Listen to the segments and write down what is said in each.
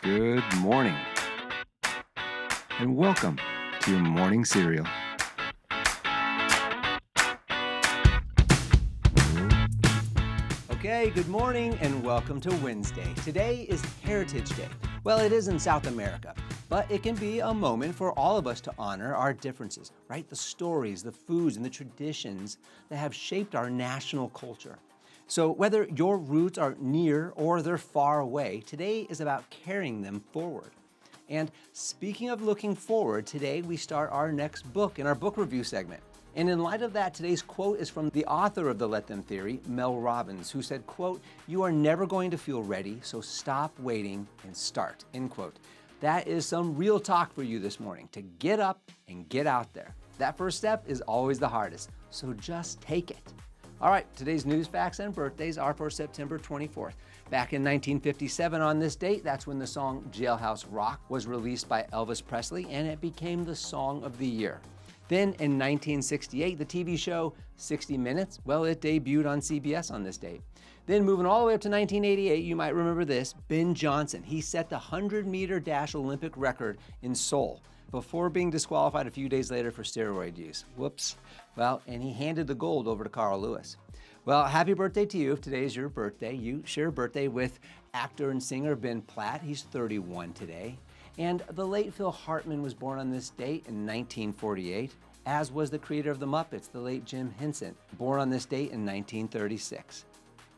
Good morning, and welcome to your morning cereal. Okay, good morning and welcome to Wednesday. Today is Heritage Day. Well, it is in South America, but it can be a moment for all of us to honor our differences, right? The stories, the foods, and the traditions that have shaped our national culture. So whether your roots are near or they're far away, today is about carrying them forward. And speaking of looking forward, today we start our next book in our book review segment. And in light of that, today's quote is from the author of the Let Them Theory, Mel Robbins, who said, quote, "You are never going to feel ready, so stop waiting and start," end quote. That is some real talk for you this morning, to get up and get out there. That first step is always the hardest, so just take it. All right, today's news, facts, and birthdays are for September 24th. Back in 1957 on this date, that's when the song Jailhouse Rock was released by Elvis Presley, and it became the song of the year. Then in 1968, the TV show 60 Minutes, well, it debuted on CBS on this date. Then moving all the way up to 1988, you might remember this, Ben Johnson. He set the 100-meter dash Olympic record in Seoul before being disqualified a few days later for steroid use. Whoops. Well, and he handed the gold over to Carl Lewis. Well, happy birthday to you if today is your birthday. You share a birthday with actor and singer Ben Platt. He's 31 today. And the late Phil Hartman was born on this date in 1948, as was the creator of the Muppets, the late Jim Henson, born on this date in 1936.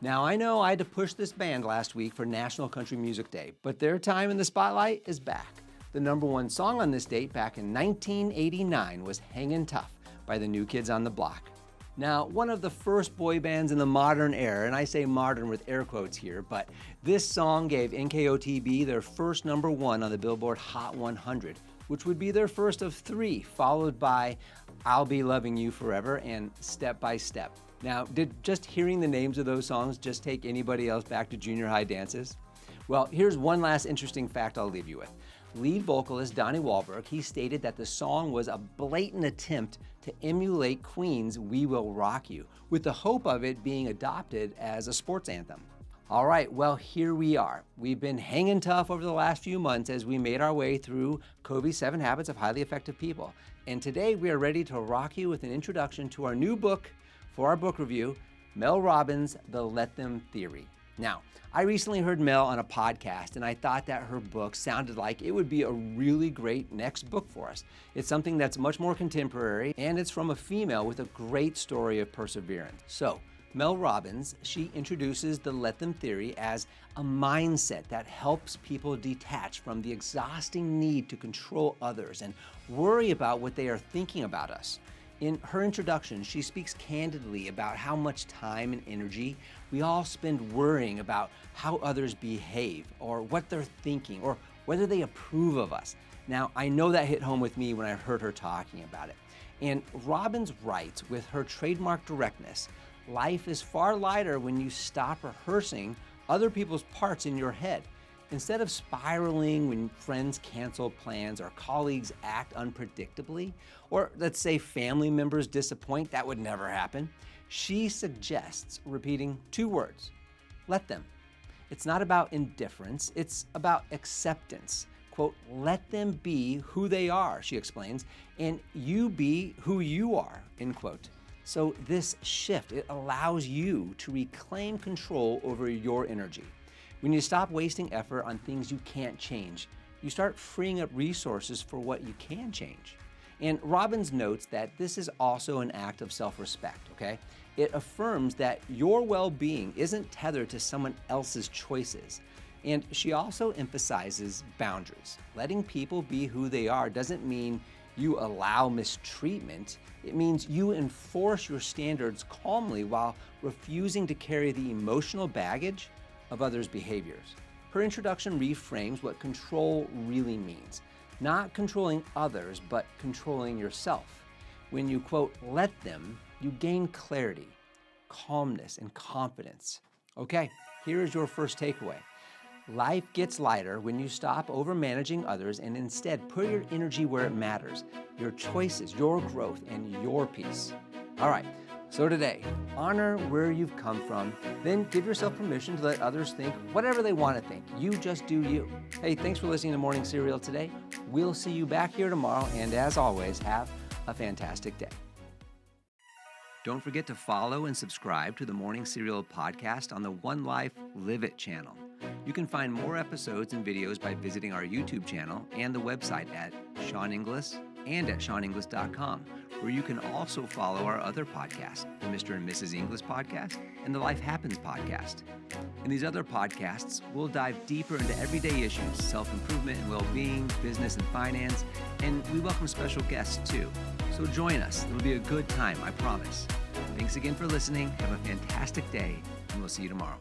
Now, I know I had to push this band last week for National Country Music Day, but their time in the spotlight is back. The number one song on this date back in 1989 was Hangin' Tough by the New Kids on the Block. Now, one of the first boy bands in the modern era, and I say modern with air quotes here, but this song gave NKOTB their first number one on the Billboard Hot 100, which would be their first of three, followed by I'll Be Loving You Forever and Step by Step. Now, did just hearing the names of those songs just take anybody else back to junior high dances? Well, here's one last interesting fact I'll leave you with. Lead vocalist Donnie Wahlberg, he stated that the song was a blatant attempt to emulate Queen's We Will Rock You, with the hope of it being adopted as a sports anthem. All right, well, here we are. We've been hanging tough over the last few months as we made our way through Covey's 7 Habits of Highly Effective People. And today we are ready to rock you with an introduction to our new book for our book review, Mel Robbins' The Let Them Theory. Now, I recently heard Mel on a podcast, and I thought that her book sounded like it would be a really great next book for us. It's something that's much more contemporary, and it's from a female with a great story of perseverance. So, Mel Robbins, she introduces the Let Them Theory as a mindset that helps people detach from the exhausting need to control others and worry about what they are thinking about us. In her introduction, she speaks candidly about how much time and energy we all spend worrying about how others behave or what they're thinking or whether they approve of us. Now, I know that hit home with me when I heard her talking about it. And Robbins writes with her trademark directness, life is far lighter when you stop rehearsing other people's parts in your head. Instead of spiraling when friends cancel plans or colleagues act unpredictably, or let's say family members disappoint, that would never happen, she suggests repeating 2 words, let them. It's not about indifference, it's about acceptance. Quote, let them be who they are, she explains, and you be who you are, end quote. So this shift, it allows you to reclaim control over your energy. When you stop wasting effort on things you can't change, you start freeing up resources for what you can change. And Robbins notes that this is also an act of self-respect, okay? It affirms that your well-being isn't tethered to someone else's choices. And she also emphasizes boundaries. Letting people be who they are doesn't mean you allow mistreatment. It means you enforce your standards calmly while refusing to carry the emotional baggage of others' behaviors. Her introduction reframes what control really means. Not controlling others, but controlling yourself. When you, quote, let them, you gain clarity, calmness, and confidence. Okay, here is your first takeaway. Life gets lighter when you stop over-managing others and instead put your energy where it matters, your choices, your growth, and your peace. All right, So today, honor where you've come from, then give yourself permission to let others think whatever they want to think. You just do you. Hey, thanks for listening to Morning Cereal today. We'll see you back here tomorrow, and as always, have a fantastic day. Don't forget to follow and subscribe to the Morning Cereal podcast on the One Life Live It channel. You can find more episodes and videos by visiting our YouTube channel and the website at Sean Inglis and at SeanInglis.com, where you can also follow our other podcasts, the Mr. and Mrs. Inglis podcast and the Life Happens podcast. In these other podcasts, we'll dive deeper into everyday issues, self-improvement and well-being, business and finance, and we welcome special guests too. So join us. It'll be a good time, I promise. Thanks again for listening. Have a fantastic day, and we'll see you tomorrow.